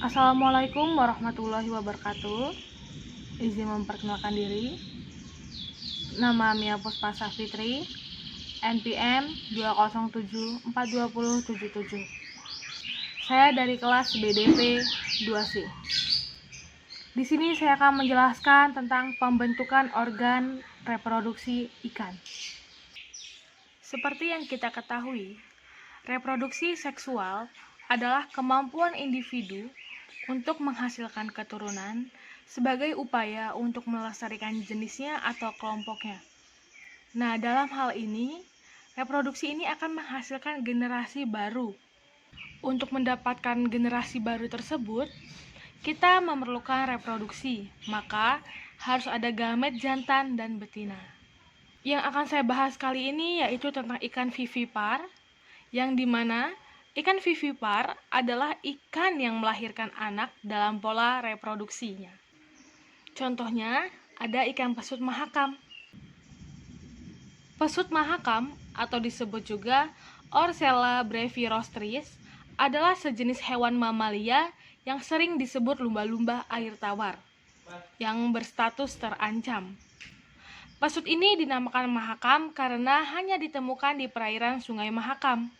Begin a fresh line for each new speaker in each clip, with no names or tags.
Assalamualaikum warahmatullahi wabarakatuh. Izin memperkenalkan diri. Nama Mia Puspa Safitri, NPM 207420077. Saya dari kelas BDP 2C. Di sini saya akan menjelaskan tentang pembentukan organ reproduksi ikan. Seperti yang kita ketahui, reproduksi seksual adalah kemampuan individu untuk menghasilkan keturunan sebagai upaya untuk melestarikan jenisnya atau kelompoknya. Nah, dalam hal ini, reproduksi ini akan menghasilkan generasi baru. Untuk mendapatkan generasi baru tersebut, kita memerlukan reproduksi, maka harus ada gamet jantan dan betina. Yang akan saya bahas kali ini yaitu tentang ikan vivipar, yang dimana ikan vivipar adalah ikan yang melahirkan anak dalam pola reproduksinya. Contohnya, ada ikan pesut mahakam. Pesut mahakam, atau disebut juga Orcella brevirostris, adalah sejenis hewan mamalia yang sering disebut lumba-lumba air tawar, yang berstatus terancam. Pesut ini dinamakan mahakam karena hanya ditemukan di perairan Sungai Mahakam.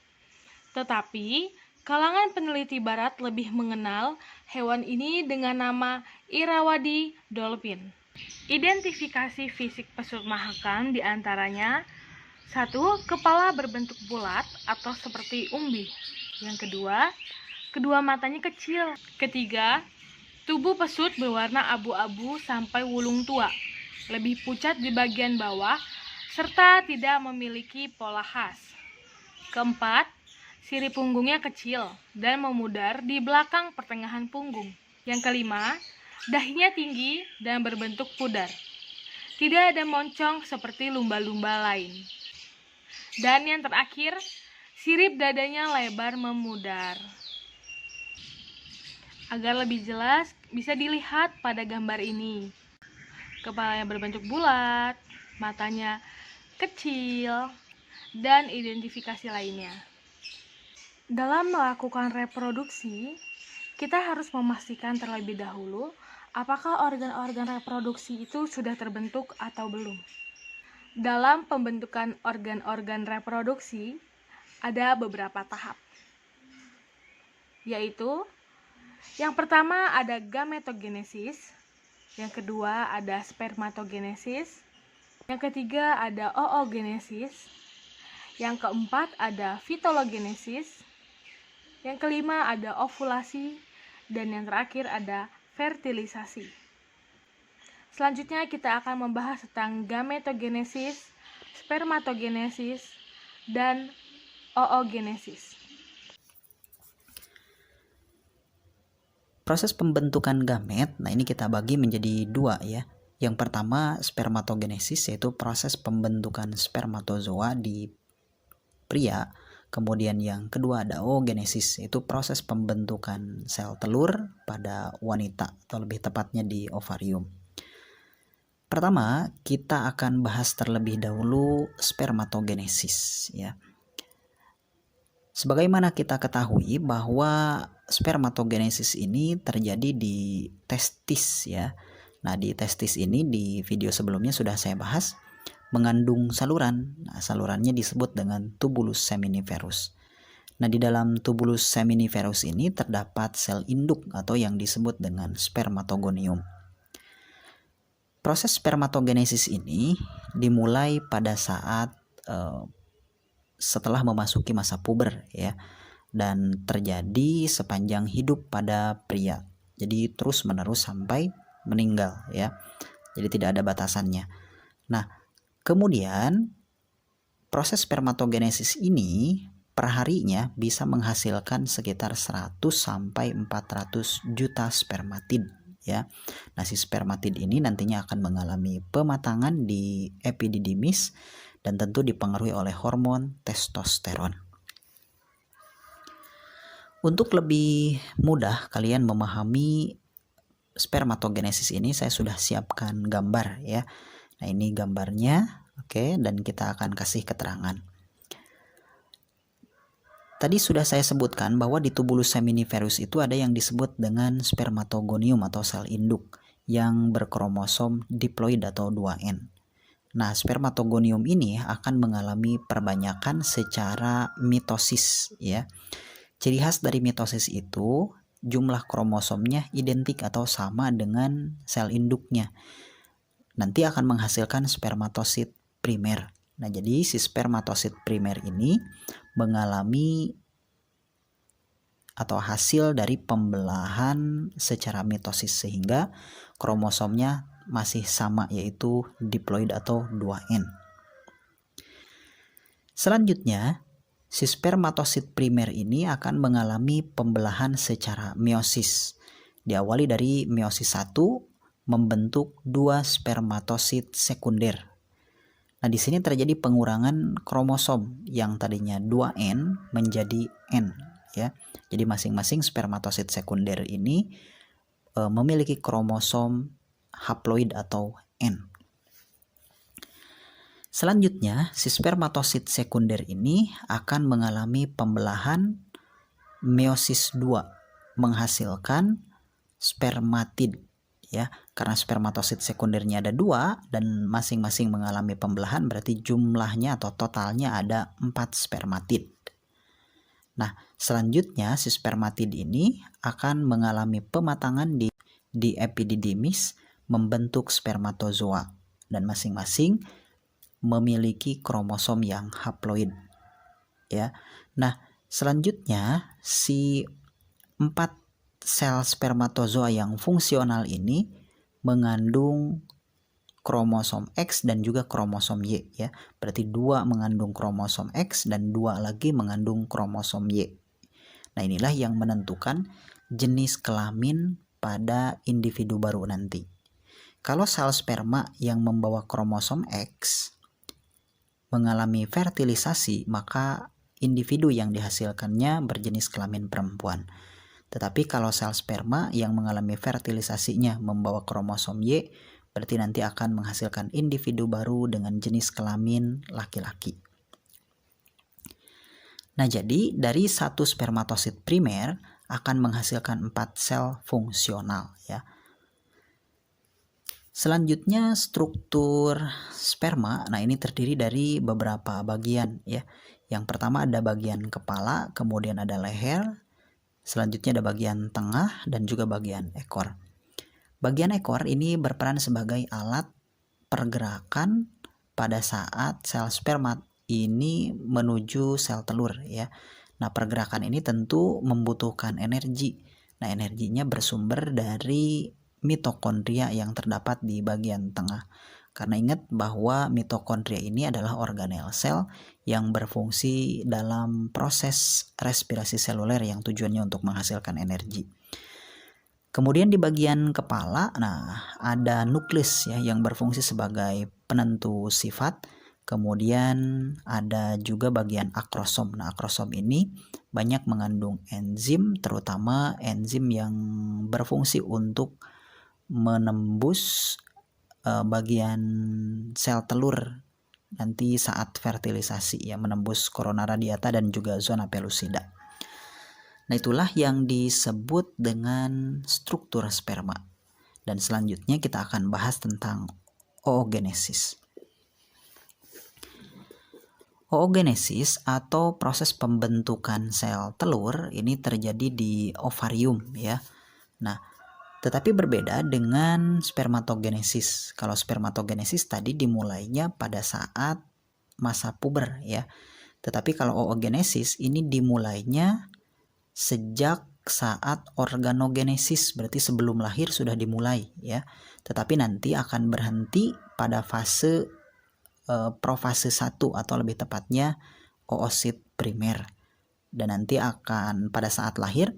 Tetapi, kalangan peneliti barat lebih mengenal hewan ini dengan nama Irrawaddy dolphin. Identifikasi fisik pesut mahakam diantaranya: 1. Kepala berbentuk bulat atau seperti umbi. Yang kedua matanya kecil. Ketiga, tubuh pesut berwarna abu-abu sampai wulung tua, lebih pucat di bagian bawah, serta tidak memiliki pola khas. Keempat, sirip punggungnya kecil dan memudar di belakang pertengahan punggung. Yang kelima, dahinya tinggi dan berbentuk pudar. Tidak ada moncong seperti lumba-lumba lain. Dan yang terakhir, sirip dadanya lebar memudar. Agar lebih jelas, bisa dilihat pada gambar ini. Kepalanya berbentuk bulat, matanya kecil, dan identifikasi lainnya. Dalam melakukan reproduksi, kita harus memastikan terlebih dahulu apakah organ-organ reproduksi itu sudah terbentuk atau belum. Dalam pembentukan organ-organ reproduksi, ada beberapa tahap, yaitu yang pertama ada gametogenesis, yang kedua ada spermatogenesis, yang ketiga ada oogenesis, yang keempat ada fitologenesis, yang kelima ada ovulasi, dan yang terakhir ada fertilisasi. Selanjutnya kita akan membahas tentang gametogenesis, spermatogenesis, dan oogenesis.
Proses pembentukan gamet, nah ini kita bagi menjadi dua ya. Yang pertama spermatogenesis, yaitu proses pembentukan spermatozoa di pria. Kemudian yang kedua ada oogenesis, yaitu proses pembentukan sel telur pada wanita, atau lebih tepatnya di ovarium. Pertama, kita akan bahas terlebih dahulu spermatogenesis ya. Sebagaimana kita ketahui bahwa spermatogenesis ini terjadi di testis ya. Nah, di testis ini di video sebelumnya sudah saya bahas, mengandung saluran. Nah, salurannya disebut dengan tubulus seminiferus. Nah, di dalam tubulus seminiferus ini terdapat sel induk atau yang disebut dengan spermatogonium. Proses spermatogenesis ini dimulai pada saat setelah memasuki masa puber ya, dan terjadi sepanjang hidup pada pria. Jadi terus menerus sampai meninggal ya. Jadi tidak ada batasannya. Nah, kemudian proses spermatogenesis ini perharinya bisa menghasilkan sekitar 100 sampai 400 juta spermatid ya. Nah, si spermatid ini nantinya akan mengalami pematangan di epididymis dan tentu dipengaruhi oleh hormon testosteron. Untuk lebih mudah kalian memahami spermatogenesis ini, saya sudah siapkan gambar ya. Nah, ini gambarnya, oke, dan kita akan kasih keterangan. Tadi sudah saya sebutkan bahwa di tubulus seminiferus itu ada yang disebut dengan spermatogonium atau sel induk yang berkromosom diploid atau 2N. Nah, spermatogonium ini akan mengalami perbanyakan secara mitosis ya. Ciri khas dari mitosis itu jumlah kromosomnya identik atau sama dengan sel induknya. Nanti akan menghasilkan spermatosit primer. Nah, jadi si spermatosit primer ini mengalami atau hasil dari pembelahan secara mitosis sehingga kromosomnya masih sama yaitu diploid atau 2N. Selanjutnya, si spermatosit primer ini akan mengalami pembelahan secara meiosis. Diawali dari meiosis 1 membentuk 2 spermatosit sekunder. Nah, di sini terjadi pengurangan kromosom yang tadinya 2N menjadi N ya. Jadi masing-masing spermatosit sekunder ini memiliki kromosom haploid atau N. Selanjutnya, si spermatosit sekunder ini akan mengalami pembelahan meiosis 2 menghasilkan spermatid ya. Karena spermatosit sekundernya ada 2 dan masing-masing mengalami pembelahan berarti jumlahnya atau totalnya ada 4 spermatid. Nah, selanjutnya si spermatid ini akan mengalami pematangan di epididymis membentuk spermatozoa dan masing-masing memiliki kromosom yang haploid ya. Nah, selanjutnya si 4 sel spermatozoa yang fungsional ini mengandung kromosom X dan juga kromosom Y ya. Berarti 2 mengandung kromosom X dan 2 lagi mengandung kromosom Y. Nah, inilah yang menentukan jenis kelamin pada individu baru nanti. Kalau sel sperma yang membawa kromosom X mengalami fertilisasi, maka individu yang dihasilkannya berjenis kelamin perempuan. Tetapi kalau sel sperma yang mengalami fertilisasinya membawa kromosom Y, berarti nanti akan menghasilkan individu baru dengan jenis kelamin laki-laki. Nah, jadi dari satu spermatosit primer akan menghasilkan 4 sel fungsional ya. Selanjutnya struktur sperma. Nah, ini terdiri dari beberapa bagian ya. Yang pertama ada bagian kepala, kemudian ada leher, selanjutnya ada bagian tengah dan juga bagian ekor. Bagian ekor ini berperan sebagai alat pergerakan pada saat sel sperma ini menuju sel telur ya. Nah, pergerakan ini tentu membutuhkan energi. Nah, energinya bersumber dari mitokondria yang terdapat di bagian tengah. Karena ingat bahwa mitokondria ini adalah organel sel yang berfungsi dalam proses respirasi seluler yang tujuannya untuk menghasilkan energi. Kemudian di bagian kepala, nah ada nukleus ya yang berfungsi sebagai penentu sifat. Kemudian ada juga bagian akrosom. Nah, akrosom ini banyak mengandung enzim, terutama enzim yang berfungsi untuk menembus bagian sel telur nanti saat fertilisasi ya, menembus corona radiata dan juga zona pellucida. Nah, itulah yang disebut dengan struktur sperma. Dan selanjutnya kita akan bahas tentang oogenesis. Oogenesis atau proses pembentukan sel telur ini terjadi di ovarium ya. Nah, tetapi berbeda dengan spermatogenesis. Kalau spermatogenesis tadi dimulainya pada saat masa puber ya. Tetapi kalau oogenesis ini dimulainya sejak saat organogenesis, berarti sebelum lahir sudah dimulai ya. Tetapi nanti akan berhenti pada fase profase 1 atau lebih tepatnya oosit primer. Dan nanti akan pada saat lahir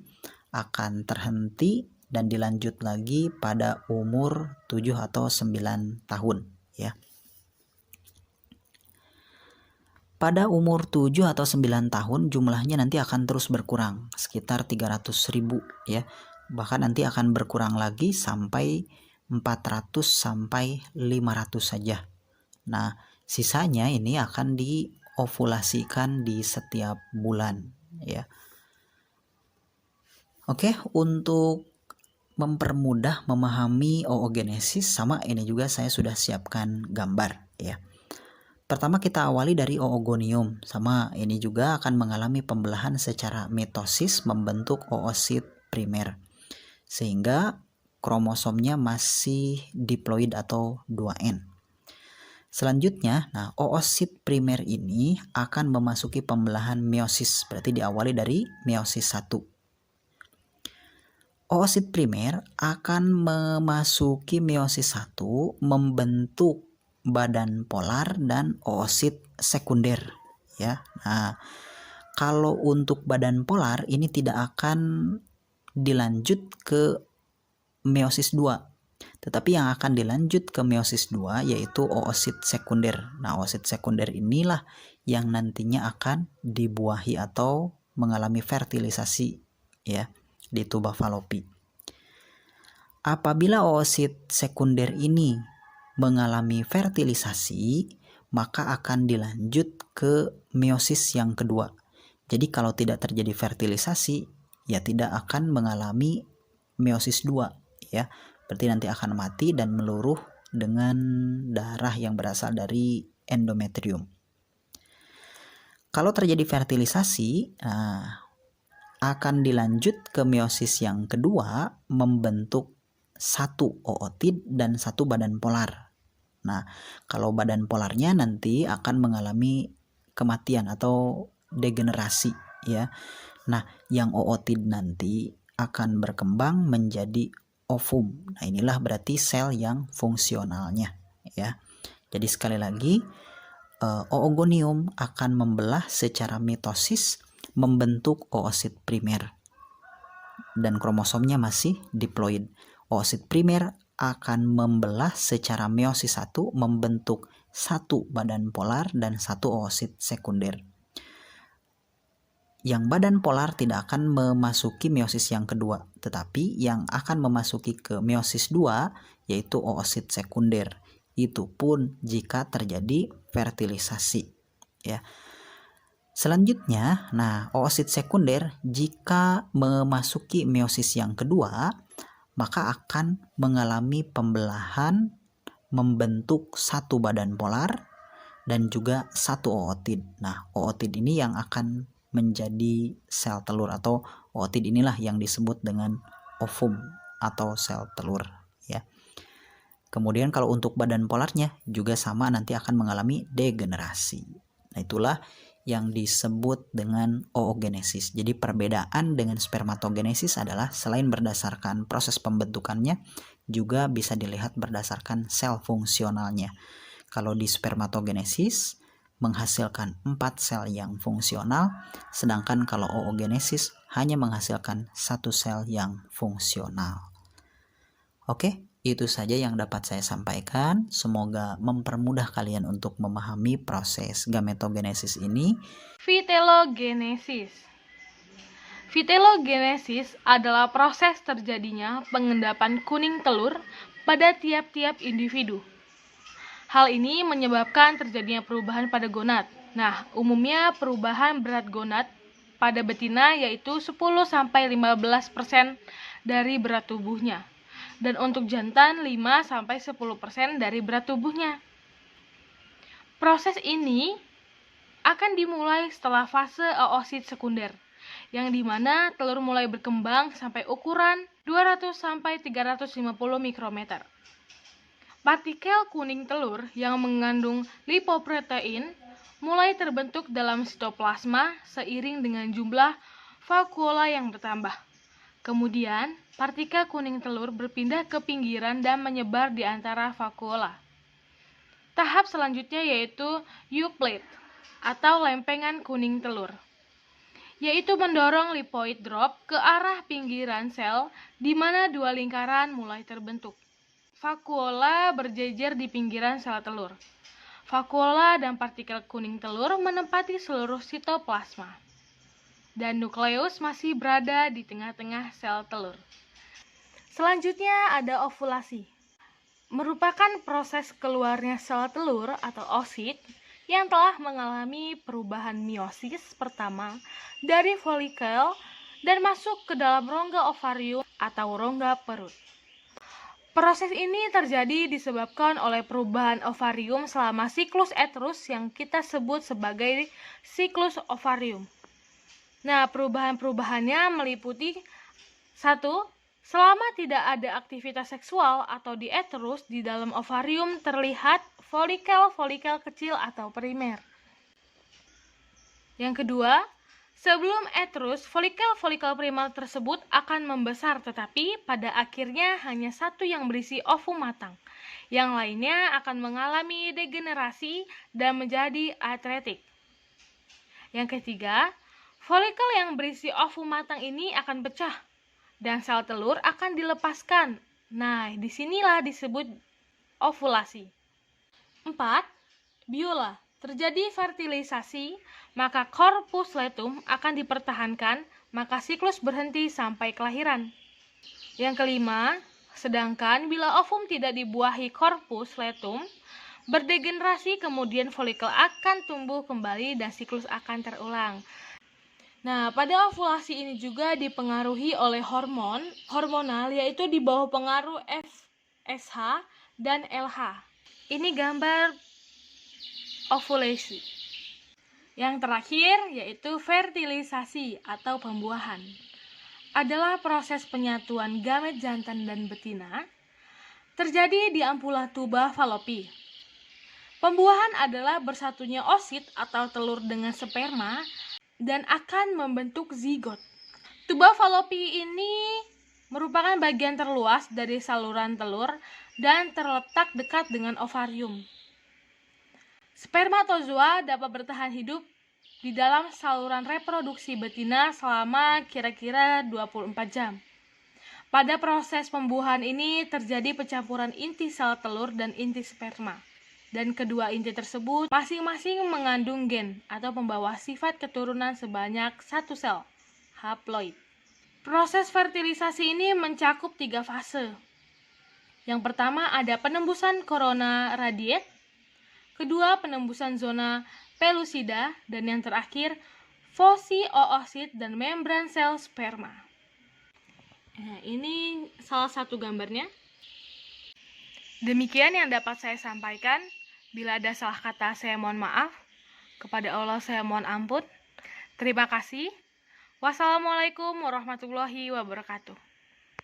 akan terhenti dan dilanjut lagi pada umur 7 atau 9 tahun ya. Pada umur 7 atau 9 tahun jumlahnya nanti akan terus berkurang sekitar 300.000 ya. Bahkan nanti akan berkurang lagi sampai 400 sampai 500 saja. Nah, sisanya ini akan diovulasikan di setiap bulan ya. Oke, untuk mempermudah memahami oogenesis, sama ini juga saya sudah siapkan gambar ya. Pertama kita awali dari oogonium, sama ini juga akan mengalami pembelahan secara mitosis membentuk oosit primer. Sehingga kromosomnya masih diploid atau 2N. Selanjutnya, nah oosit primer ini akan memasuki pembelahan meiosis, berarti diawali dari meiosis 1. Oosit primer akan memasuki meiosis 1 membentuk badan polar dan oosit sekunder ya. Nah, kalau untuk badan polar ini tidak akan dilanjut ke meiosis 2. Tetapi yang akan dilanjut ke meiosis 2 yaitu oosit sekunder. Nah, oosit sekunder inilah yang nantinya akan dibuahi atau mengalami fertilisasi ya di tuba falopi. Apabila oosit sekunder ini mengalami fertilisasi, maka akan dilanjut ke meiosis yang kedua. Jadi kalau tidak terjadi fertilisasi, ya tidak akan mengalami meiosis 2 ya. Berarti nanti akan mati dan meluruh dengan darah yang berasal dari endometrium. Kalau terjadi fertilisasi, akan dilanjut ke meiosis yang kedua membentuk satu ootid dan satu badan polar. Nah, kalau badan polarnya nanti akan mengalami kematian atau degenerasi ya. Nah, yang ootid nanti akan berkembang menjadi ovum. Nah, inilah berarti sel yang fungsionalnya ya. Jadi sekali lagi oogonium akan membelah secara mitosis membentuk oosit primer dan kromosomnya masih diploid. Oosit primer akan membelah secara meiosis 1 membentuk satu badan polar dan satu oosit sekunder. Yang badan polar tidak akan memasuki meiosis yang kedua, tetapi yang akan memasuki ke meiosis 2 yaitu oosit sekunder. Itu pun jika terjadi fertilisasi ya. Selanjutnya, nah oosit sekunder jika memasuki meiosis yang kedua, maka akan mengalami pembelahan membentuk satu badan polar dan juga satu ootid. Nah, ootid ini yang akan menjadi sel telur atau ootid inilah yang disebut dengan ovum atau sel telur ya. Kemudian kalau untuk badan polarnya juga sama, nanti akan mengalami degenerasi. Nah, itulah yang disebut dengan oogenesis. Jadi perbedaan dengan spermatogenesis adalah selain berdasarkan proses pembentukannya, juga bisa dilihat berdasarkan sel fungsionalnya. Kalau di spermatogenesis menghasilkan 4 sel yang fungsional, sedangkan kalau oogenesis hanya menghasilkan 1 sel yang fungsional. Oke, itu saja yang dapat saya sampaikan. Semoga mempermudah kalian untuk memahami proses gametogenesis ini.
Vitelogenesis. Vitelogenesis adalah proses terjadinya pengendapan kuning telur pada tiap-tiap individu. Hal ini menyebabkan terjadinya perubahan pada gonad. Nah, umumnya perubahan berat gonad pada betina yaitu 10-15% dari berat tubuhnya. Dan untuk jantan 5-10% dari berat tubuhnya. Proses ini akan dimulai setelah fase oosit sekunder, yang dimana telur mulai berkembang sampai ukuran 200-350 mikrometer. Partikel kuning telur yang mengandung lipoprotein mulai terbentuk dalam sitoplasma seiring dengan jumlah vakuola yang bertambah. Kemudian, partikel kuning telur berpindah ke pinggiran dan menyebar di antara vakuola. Tahap selanjutnya yaitu euplate atau lempengan kuning telur, yaitu mendorong lipoid drop ke arah pinggiran sel di mana dua lingkaran mulai terbentuk. Vakuola berjejer di pinggiran sel telur. Vakuola dan partikel kuning telur menempati seluruh sitoplasma. Dan nukleus masih berada di tengah-tengah sel telur. Selanjutnya ada ovulasi. Merupakan proses keluarnya sel telur atau oosit yang telah mengalami perubahan meiosis pertama dari folikel dan masuk ke dalam rongga ovarium atau rongga perut. Proses ini terjadi disebabkan oleh perubahan ovarium selama siklus uterus yang kita sebut sebagai siklus ovarium. Nah, perubahan-perubahannya meliputi 1. Selama tidak ada aktivitas seksual atau di uterus, di dalam ovarium terlihat folikel-folikel kecil atau primer. Yang kedua, sebelum uterus, folikel-folikel primer tersebut akan membesar, tetapi pada akhirnya hanya satu yang berisi ovum matang. Yang lainnya akan mengalami degenerasi dan menjadi atretik. Yang ketiga, folikel yang berisi ovum matang ini akan pecah dan sel telur akan dilepaskan. Nah, disinilah disebut ovulasi. 4. Biola. Terjadi fertilisasi, maka corpus luteum akan dipertahankan, maka siklus berhenti sampai kelahiran. Yang kelima, sedangkan bila ovum tidak dibuahi corpus luteum, berdegenerasi, kemudian folikel akan tumbuh kembali dan siklus akan terulang. Nah, pada ovulasi ini juga dipengaruhi oleh hormonal, yaitu di bawah pengaruh FSH dan LH. Ini gambar ovulasi. Yang terakhir yaitu fertilisasi atau pembuahan. Adalah proses penyatuan gamet jantan dan betina terjadi di ampula tuba falopi. Pembuahan adalah bersatunya oosit atau telur dengan sperma dan akan membentuk zigot. Tuba falopi ini merupakan bagian terluas dari saluran telur dan terletak dekat dengan ovarium. Spermatozoa dapat bertahan hidup di dalam saluran reproduksi betina selama kira-kira 24 jam. Pada proses pembuahan ini terjadi pencampuran inti sel telur dan inti sperma. Dan kedua inti tersebut masing-masing mengandung gen atau pembawa sifat keturunan sebanyak satu sel, haploid. Proses fertilisasi ini mencakup 3 fase. Yang pertama ada penembusan corona radiate, kedua penembusan zona pellucida, dan yang terakhir fosi oosit dan membran sel sperma. Nah, ini salah satu gambarnya. Demikian yang dapat saya sampaikan. Bila ada salah kata, saya mohon maaf. Kepada Allah saya mohon ampun. Terima kasih. Wassalamualaikum warahmatullahi wabarakatuh.